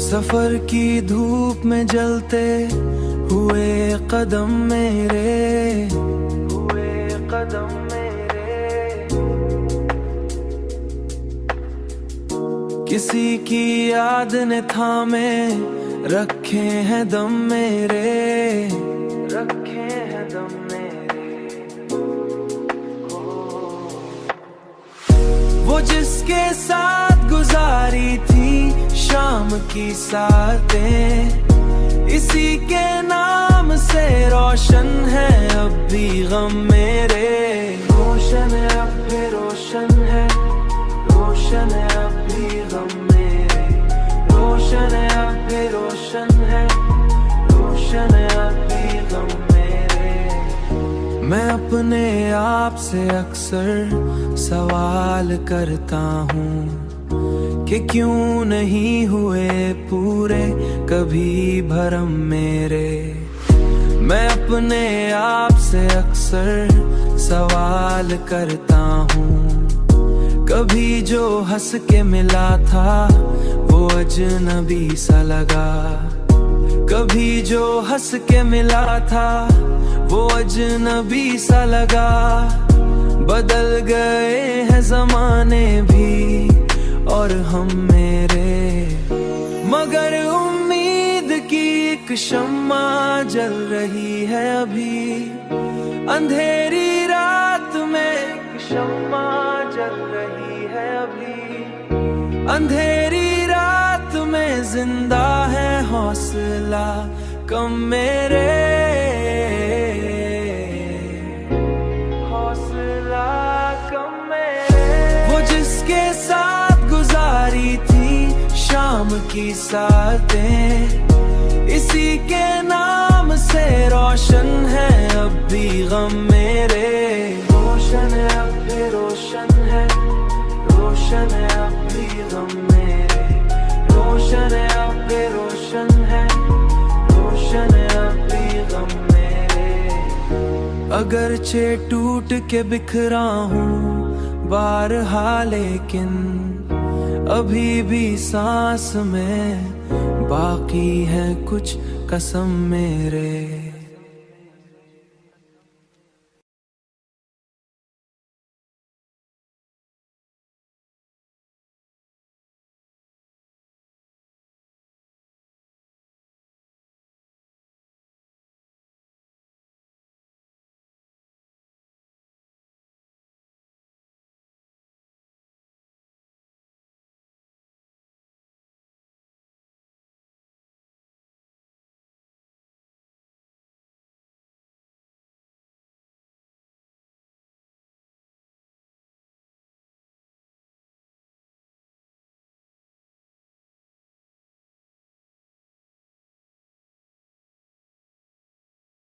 सफर की धूप में जलते हुए कदम मेरे, किसी की याद ने थामे रखे हैं दम मेरे, वो जिसके साथ गुजारी थी शाम की सातें, इसी के नाम से रोशन है अब भी गम मेरे। रोशन है अब भी रोशन है, रोशन है अब भी गम मेरे। रोशन है अब भी रोशन है, रोशन है अब भी गम मेरे। मैं अपने आप से अक्सर सवाल करता हूँ कि क्यों नहीं हुए पूरे कभी भरम मेरे। मैं अपने आप से अक्सर सवाल करता हूँ, कभी जो हंस के मिला था वो अजनबी सा लगा, कभी जो हंस के मिला था वो अजनबी सा लगा। बदल गए हैं जमाने भी और हम मेरे, मगर उम्मीद की एक शम्मा जल रही है अभी। अंधेरी रात में एक शम्मा जल रही है अभी। अंधेरी रात में जिंदा है हौसला कम मेरे, हौसला कम मेरे। वो जिसके साथ गुजारी थी शाम की सातें, इसी के नाम से रोशन है अब भी गम मेरे। रोशन है अब भी रोशन है, रोशन है अब भी गम मेरे। रोशन है अब भी रोशन है, रोशन है अब भी गम मेरे। अगरचे टूट के बिखरा हूँ बारहा, लेकिन अभी भी सांस में बाकी है कुछ कसम मेरे।